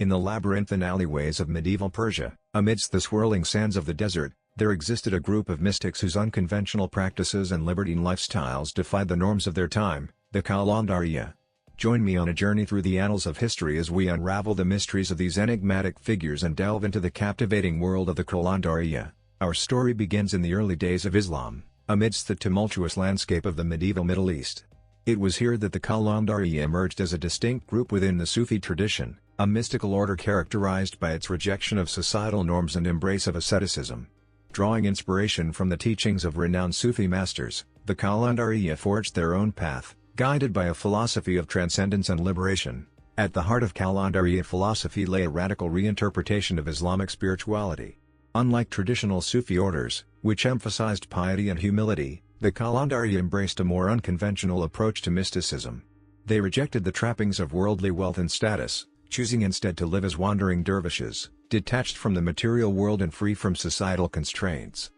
In the labyrinthine alleyways of medieval Persia, amidst the swirling sands of the desert, there existed a group of mystics whose unconventional practices and libertine lifestyles defied the norms of their time, the Qalandariyya. Join me on a journey through the annals of history as we unravel the mysteries of these enigmatic figures and delve into the captivating world of the Qalandariyya. Our story begins in the early days of Islam, amidst the tumultuous landscape of the medieval Middle East. It was here that the Qalandariyya emerged as a distinct group within the Sufi tradition, a mystical order characterized by its rejection of societal norms and embrace of asceticism. Drawing inspiration from the teachings of renowned Sufi masters, the Qalandariyya forged their own path, guided by a philosophy of transcendence and liberation. At the heart of Qalandariyya philosophy lay a radical reinterpretation of Islamic spirituality. Unlike traditional Sufi orders, which emphasized piety and humility, the Qalandariyya embraced a more unconventional approach to mysticism. They rejected the trappings of worldly wealth and status, choosing instead to live as wandering dervishes, detached from the material world and free from societal constraints.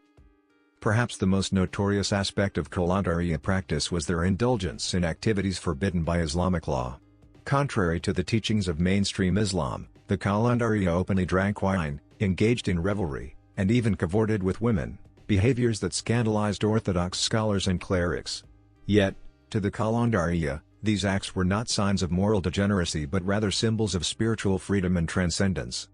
Perhaps the most notorious aspect of Qalandariyya practice was their indulgence in activities forbidden by Islamic law. Contrary to the teachings of mainstream Islam, the Qalandariyya openly drank wine, engaged in revelry, and even cavorted with women, behaviors that scandalized orthodox scholars and clerics. Yet, to the Qalandariyya, these acts were not signs of moral degeneracy but rather symbols of spiritual freedom and transcendence.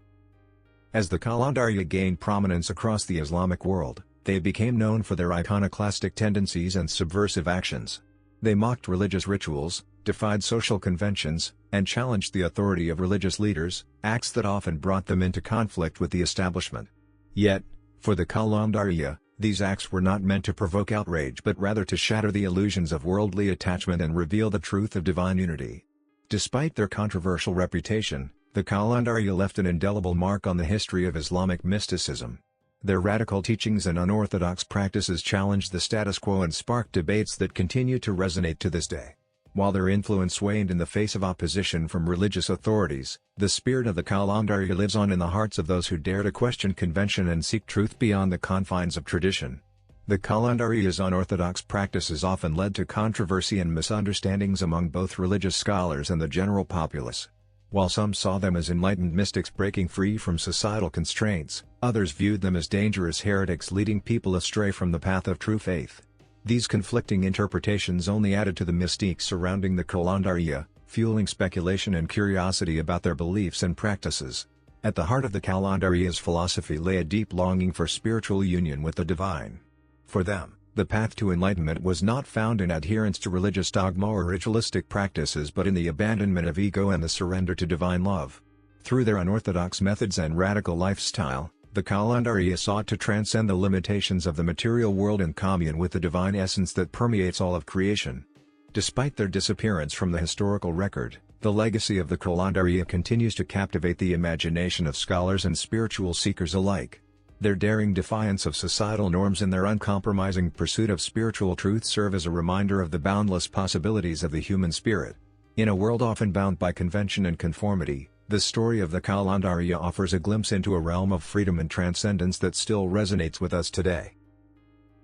As the Qalandariyya gained prominence across the Islamic world, they became known for their iconoclastic tendencies and subversive actions. They mocked religious rituals, defied social conventions, and challenged the authority of religious leaders, acts that often brought them into conflict with the establishment. Yet, for the Qalandariyya, these acts were not meant to provoke outrage but rather to shatter the illusions of worldly attachment and reveal the truth of divine unity. Despite their controversial reputation, the Qalandariyya left an indelible mark on the history of Islamic mysticism. Their radical teachings and unorthodox practices challenged the status quo and sparked debates that continue to resonate to this day. While their influence waned in the face of opposition from religious authorities, the spirit of the Qalandariyya lives on in the hearts of those who dare to question convention and seek truth beyond the confines of tradition. The Qalandariyya's unorthodox practices often led to controversy and misunderstandings among both religious scholars and the general populace. While some saw them as enlightened mystics breaking free from societal constraints, others viewed them as dangerous heretics leading people astray from the path of true faith. These conflicting interpretations only added to the mystique surrounding the Qalandariyya, fueling speculation and curiosity about their beliefs and practices. At the heart of the Qalandariyya's philosophy lay a deep longing for spiritual union with the divine. For them, the path to enlightenment was not found in adherence to religious dogma or ritualistic practices but in the abandonment of ego and the surrender to divine love. Through their unorthodox methods and radical lifestyle, the Qalandariyya sought to transcend the limitations of the material world and commune with the divine essence that permeates all of creation. Despite their disappearance from the historical record, the legacy of the Qalandariyya continues to captivate the imagination of scholars and spiritual seekers alike. Their daring defiance of societal norms and their uncompromising pursuit of spiritual truth serve as a reminder of the boundless possibilities of the human spirit. In a world often bound by convention and conformity, the story of the Qalandariyya offers a glimpse into a realm of freedom and transcendence that still resonates with us today.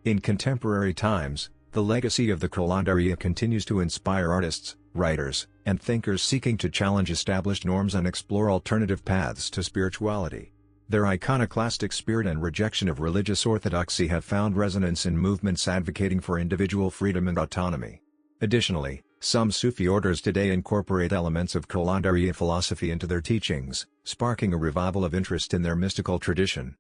In contemporary times, the legacy of the Qalandariyya continues to inspire artists, writers, and thinkers seeking to challenge established norms and explore alternative paths to spirituality. Their iconoclastic spirit and rejection of religious orthodoxy have found resonance in movements advocating for individual freedom and autonomy. Additionally, some Sufi orders today incorporate elements of Qalandariyya philosophy into their teachings, sparking a revival of interest in their mystical tradition.